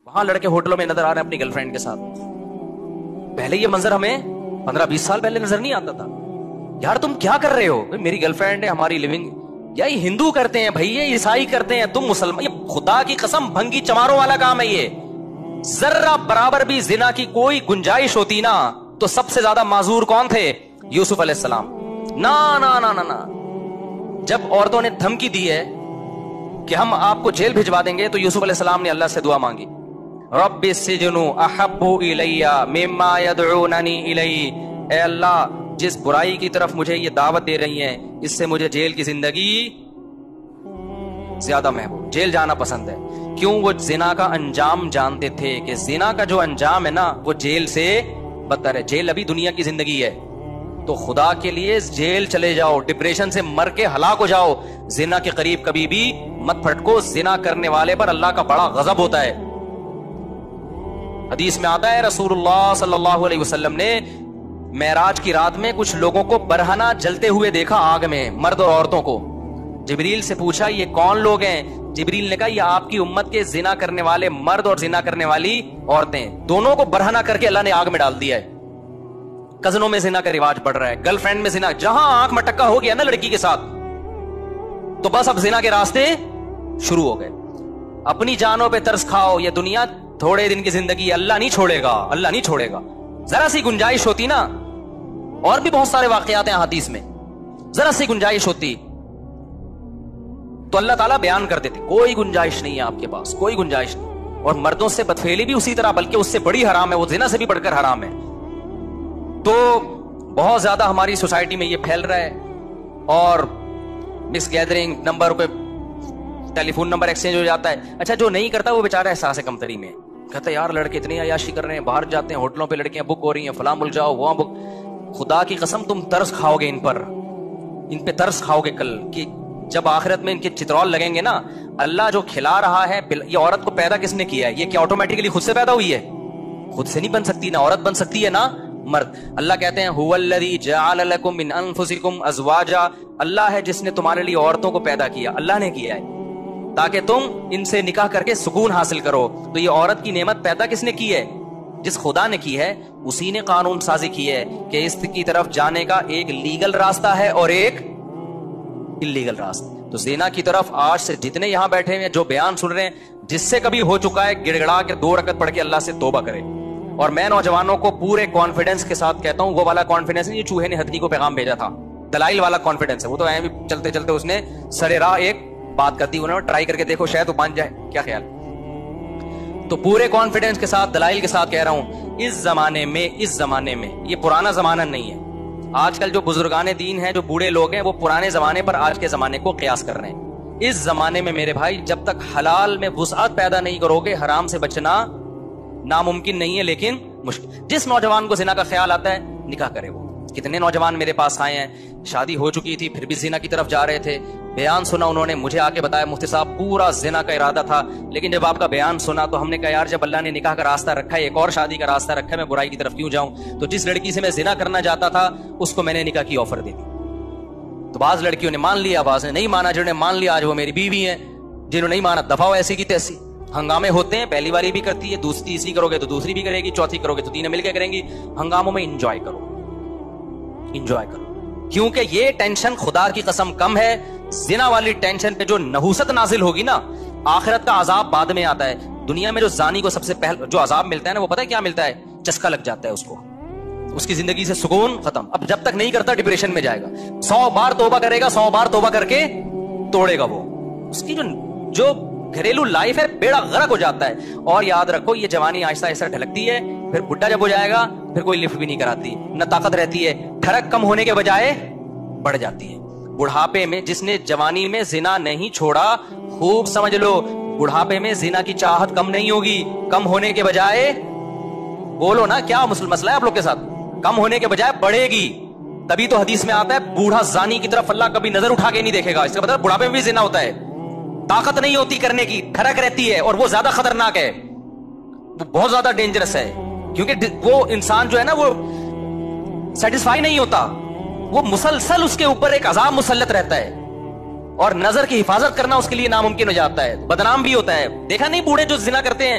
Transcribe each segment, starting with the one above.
وہاں لڑکے ہوٹلوں میں نظر آ رہے ہیں اپنی گرل فرینڈ کے ساتھ. پہلے یہ منظر ہمیں 15-20 سال پہلے نظر نہیں آتا تھا. یار تم کیا کر رہے ہو؟ میری گرل فرینڈ ہے, ہماری لیونگ. یا یہ ہندو کرتے ہیں بھائی, یہ عیسائی کرتے ہیں, تم مسلمان. یہ خدا کی قسم بھنگی چماروں والا کام ہے یہ. ذرہ برابر بھی زنا کی کوئی گنجائش ہوتی نا تو سب سے زیادہ معذور کون تھے؟ یوسف علیہ السلام. نا نا نا نا نا. جب عورتوں نے دھمکی دی ہے کہ ہم آپ کو جیل بھجوا دیں گے تو یوسف علیہ السلام نے اللہ سے دعا مانگی, رب السجن احب الی مما یدعوننی الی. اے اللہ, جس برائی کی طرف مجھے یہ دعوت دے رہی ہیں اس سے مجھے جیل کی زندگی زیادہ محبوب, جیل جانا پسند ہے. کیوں؟ وہ زنا کا انجام جانتے تھے کہ زنا کا جو انجام ہے نا وہ جیل سے بدتر ہے. جیل ابھی دنیا کی زندگی ہے تو خدا کے لیے جیل چلے جاؤ, ڈپریشن سے مر کے ہلاک ہو جاؤ, زنا کے قریب کبھی بھی مت پھٹکو. زنا کرنے والے پر اللہ کا بڑا غضب ہوتا ہے. حدیث میں آتا ہے رسول اللہ صلی اللہ علیہ وسلم نے معراج کی رات میں کچھ لوگوں کو برہنہ جلتے ہوئے دیکھا آگ میں, مرد اور عورتوں کو. جبریل سے پوچھا یہ کون لوگ ہیں؟ جبریل نے کہا یہ آپ کی امت کے زنا کرنے والے مرد اور زنا کرنے والی عورتیں, دونوں کو برہنہ کر کے اللہ نے آگ میں ڈال دیا ہے. کزنوں میں زنا کا رواج بڑھ رہا ہے, گرل فرینڈ میں زنا, جہاں آنکھ مٹکا ہو گیا نا لڑکی کے ساتھ تو بس اب زنا کے راستے شروع ہو گئے. اپنی جانوں پہ ترس کھاؤ, یہ دنیا تھوڑے دن کی زندگی, اللہ نہیں چھوڑے گا, اللہ نہیں چھوڑے گا. ذرا سی گنجائش ہوتی نا, اور بھی بہت سارے واقعات ہیں حدیث میں, ذرا سی گنجائش ہوتی تو اللہ تعالیٰ بیان کر دیتے کوئی گنجائش نہیں ہے آپ کے پاس, کوئی گنجائش نہیں. اور مردوں سے بدفعلی بھی اسی طرح, بلکہ اس سے بڑی حرام ہے, وہ زنا سے بھی بڑھ کر حرام ہے. تو بہت زیادہ ہماری سوسائٹی میں یہ پھیل رہا ہے, اور مس گیدرنگ نمبر پہ ٹیلی فون نمبر ایکسچینج ہو جاتا ہے. اچھا جو نہیں کرتا وہ بیچارہ احساس کمتری میں کہتا ہے یار لڑکے اتنی عیاشی کر رہے ہیں, باہر جاتے ہیں ہوٹلوں پہ لڑکیاں بک ہو رہی ہیں, فلاں ملک جاؤ وہاں بک. خدا کی قسم تم ترس کھاؤ گے ان پر, ان پہ ترس کھاؤ گے کل کہ جب آخرت میں ان کے چترول لگیں گے نا. اللہ جو کھلا رہا ہے, یہ عورت کو پیدا کس نے کیا ہے؟ یہ کیا آٹومیٹکلی خود سے پیدا ہوئی ہے؟ خود سے نہیں بن سکتی, نہ عورت بن سکتی ہے نہ مرد. اللہ کہتے ہیں هو الذی جعل لکم من انفسکم ازواجا, اللہ ہے جس نے تمہارے لیے عورتوں کو پیدا کیا, اللہ نے کیا ہے تاکہ تم ان سے نکاح کر کے سکون حاصل کرو. تو یہ عورت کی نعمت پیدا کس نے کی ہے؟ جس خدا نے کی ہے اسی نے قانون سازی کی ہے کہ اس کی طرف جانے کا ایک لیگل راستہ ہے اور ایک اللیگل راستہ. تو زنا کی طرف آج سے جتنے یہاں بیٹھے ہیں جو بیان سن رہے ہیں, جس سے کبھی ہو چکا ہے گڑ گڑا کے 2 رکعت پڑھ کے اللہ سے توبہ کرے. اور میں نوجوانوں کو پورے کانفیڈنس کے ساتھ کہتا ہوں, وہ والا کانفیڈنس نہیں جو چوہے نے ہتھنی کو پیغام بھیجا تھا, دلائل والا کانفیڈنس ہے. وہ تو بھی چلتے چلتے اس نے سرے راہ ایک بات کر دی, انہوں نے ٹرائی کر کے دیکھو شاید وہ مان جائے, کیا خیال. تو پورے کانفیڈنس کے ساتھ دلائل کے ساتھ کہہ رہا ہوں, اس زمانے میں یہ پرانا زمانہ نہیں ہے. آج کل جو بزرگان دین ہیں, جو بوڑھے لوگ ہیں, وہ پرانے زمانے پر آج کے زمانے کو قیاس کر رہے ہیں. اس زمانے میں میرے بھائی جب تک حلال میں وسعت پیدا نہیں کرو گے حرام سے بچنا ناممکن نہیں ہے لیکن مشکل. جس نوجوان کو زنا کا خیال آتا ہے نکاح کرے. وہ کتنے نوجوان میرے پاس آئے ہیں, شادی ہو چکی تھی پھر بھی زنا کی طرف جا رہے تھے, بیان سنا انہوں نے, مجھے آ کے بتایا مفتی صاحب پورا زنا کا ارادہ تھا, لیکن جب آپ کا بیان سنا تو ہم نے کہا یار جب اللہ نے نکاح کا راستہ رکھا ہے, ایک اور شادی کا راستہ رکھا ہے, میں برائی کی طرف کیوں جاؤں. تو جس لڑکی سے میں زنا کرنا چاہتا تھا اس کو میں نے نکاح کی آفر دے دی. تو بعض لڑکیوں نے مان لیا, بعض نے نہیں مانا. جنہوں نے مان لیا آج وہ میری بیوی ہیں, جنہوں نے نہیں مانا دفعہ ایسی کی تیسی. ہنگامے ہوتے ہیں, پہلی باری بھی کرتی ہے, دوسری تیسری کرو گے تو دوسری بھی کرے گی, چوتھی کرو گے تو تینوں مل کے کریں گی. ہنگاموں میں انجوائے کرو, انجوائے کرو, کیونکہ یہ ٹینشن خدا کی قسم کم ہے. زنا والی ٹینشن پہ جو نحوست نازل ہوگی نا, آخرت کا عذاب بعد میں آتا ہے. دنیا میں جو زانی کو سب سے پہلے جو عذاب ملتا ہے نا, وہ پتہ ہے کیا ملتا ہے؟ چسکا لگ جاتا ہے اس کو, اس کی زندگی سے سکون ختم. اب جب تک نہیں کرتا ڈپریشن میں جائے گا, 100 بار توبہ کرے گا, 100 بار توبہ کر کے توڑے گا. وہ اس کی جو گھریلو لائف ہے بیڑا غرق ہو جاتا ہے. اور یاد رکھو یہ جوانی آہستہ آہستہ ڈھلکتی ہے, پھر بڈھا جب ہو جائے گا پھر کوئی لفٹ بھی نہیں کراتی, نہ طاقت رہتی ہے, ٹھڑک کم ہونے کے بجائے بڑھ جاتی ہے. بڑھاپے میں جس نے جوانی میں زنا نہیں چھوڑا, خوب سمجھ لو بڑھاپے میں زنا کی چاہت کم نہیں ہوگی, کم ہونے کے بجائے, بولو نا کیا مسئلہ ہے آپ لوگ کے ساتھ, کم ہونے کے بجائے بڑھے گی. تبھی تو حدیث میں آتا ہے بوڑھا زانی کی طرف اللہ کبھی نظر اٹھا کے نہیں دیکھے گا. اس کا مطلب بڑھاپے میں بھی زنا ہوتا ہے, طاقت نہیں ہوتی کرنے کی, ٹھڑک رہتی ہے, اور وہ زیادہ خطرناک ہے, وہ بہت زیادہ ڈینجرس ہے. کیونکہ وہ انسان جو ہے نا وہ سیٹسفائی نہیں ہوتا, وہ مسلسل اس کے اوپر ایک عذاب مسلط رہتا ہے, اور نظر کی حفاظت کرنا اس کے لیے ناممکن ہو جاتا ہے, بدنام بھی ہوتا ہے. دیکھا نہیں بوڑھے جو زنا کرتے ہیں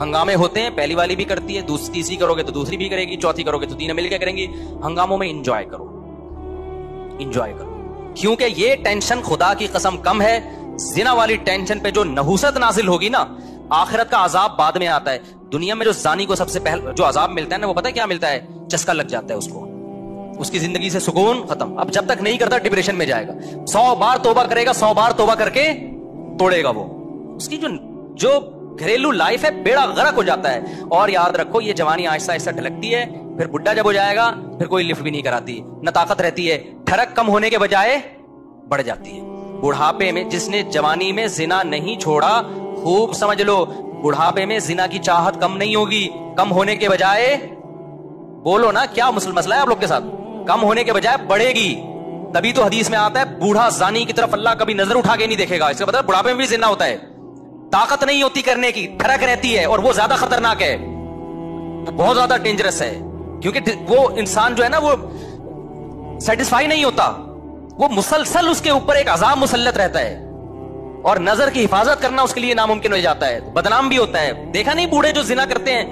ہنگامے ہوتے ہیں, پہلی والی بھی کرتی ہے, تیسری کرو گے تو دوسری بھی کرے گی, چوتھی کرو گے تو تینوں مل کے کریں گی. ہنگاموں میں انجوائے کرو, انجوائے کرو, کیونکہ یہ ٹینشن خدا کی قسم کم ہے. زنا والی ٹینشن پہ جو نحوست نازل ہوگی نا, آخرت کا عذاب بعد میں آتا ہے. دنیا میں جو زانی کو سب سے پہلے جو عذاب ملتا ہے نا, وہ پتہ ہے کیا ملتا ہے؟ چسکا لگ جاتا ہے اس کو, اس کی زندگی سے سکون ختم. اب جب تک نہیں کرتا ڈپریشن میں جائے گا, 100 بار توبہ کرے گا, 100 بار توبہ کر کے توڑے گا وہ. اس کی جو گھریلو لائف ہے بیڑا غرق ہو جاتا ہے. اور یاد رکھو یہ جوانی آہستہ آہستہ ڈھلکتی ہے, پھر بڈھا جب ہو جائے گا پھر کوئی لفٹ بھی نہیں کراتی, نہ طاقت رہتی ہے, ٹھڑک کم ہونے کے بجائے بڑھ جاتی ہے. بڑھاپے میں جس نے جوانی میں زنا نہیں چھوڑا, خوب سمجھ لو, بڑھاپے میں زنا کی چاہت کم نہیں ہوگی, کم ہونے کے بجائے, بولو نا کیا مسئلہ ہے آپ لوگ کے ساتھ, کم ہونے کے بجائے بڑھے گی. تبھی تو حدیث میں آتا ہے بوڑھا زانی کی طرف اللہ کبھی نظر اٹھا کے نہیں دیکھے گا. اس کا مطلب بڑھاپے میں بھی زنا ہوتا ہے, طاقت نہیں ہوتی کرنے کی, ٹھڑک رہتی ہے, اور وہ زیادہ خطرناک ہے, بہت زیادہ ڈینجرس ہے. کیونکہ وہ انسان جو ہے نا وہ سیٹسفائی نہیں ہوتا, وہ مسلسل اس کے اوپر ایک عذاب مسلط رہتا ہے, اور نظر کی حفاظت کرنا اس کے لیے ناممکن ہو جاتا ہے, بدنام بھی ہوتا ہے. دیکھا نہیں بوڑھے جو زنا کرتے ہیں,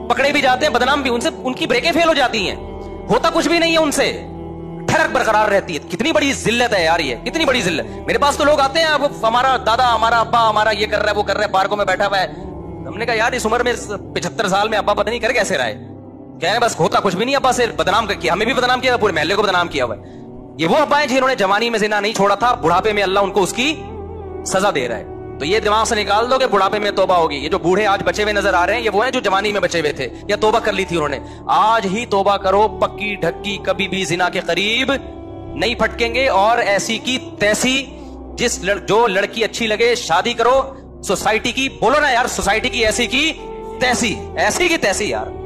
پکڑے بھی جاتے ہیں, بدنام بھی, ان سے ان کی بریکیں فیل ہو جاتی ہیں, ہوتا کچھ بھی نہیں ہے ان سے, ٹھڑک برقرار رہتی ہے. کتنی بڑی ذلت ہے یار, یہ کتنی بڑی ذلت. میرے پاس تو لوگ آتے ہیں, اب ہمارا دادا, ہمارا ابا, ہمارا یہ کر رہا ہے, وہ کر رہا ہے, پارکوں میں بیٹھا ہوا ہے. ہم نے کہا یار اس عمر میں 75 سال میں ابا پتہ نہیں کر کیسے رہا ہے. کہہ رہے بس ہوتا کچھ بھی نہیں, ابا سے بدنام کیا, ہمیں بھی بدنام کیا, پورے محلے کو بدنام کیا ہوا ہے. یہ وہ ابا ہیں جنہوں نے جوانی میں زنا نہیں چھوڑا تھا, بڑھاپے میں اللہ ان کو اس کی سزا دے رہا ہے. تو یہ دماغ سے نکال دو کہ بڑھاپے میں توبہ ہوگی. یہ جو بوڑھے آج بچے ہوئے نظر آ رہے ہیں, یہ وہ ہیں جو جوانی میں بچے ہوئے تھے یا توبہ کر لی تھی انہوں نے. آج ہی توبہ کرو, پکی ڈھکی, کبھی بھی زنا کے قریب نہیں پھٹکیں گے. اور ایسی کی تیسی, جو لڑکی اچھی لگے شادی کرو. سوسائٹی کی, بولو نا یار, سوسائٹی کی ایسی کی تیسی, ایسی کی تیسی یار.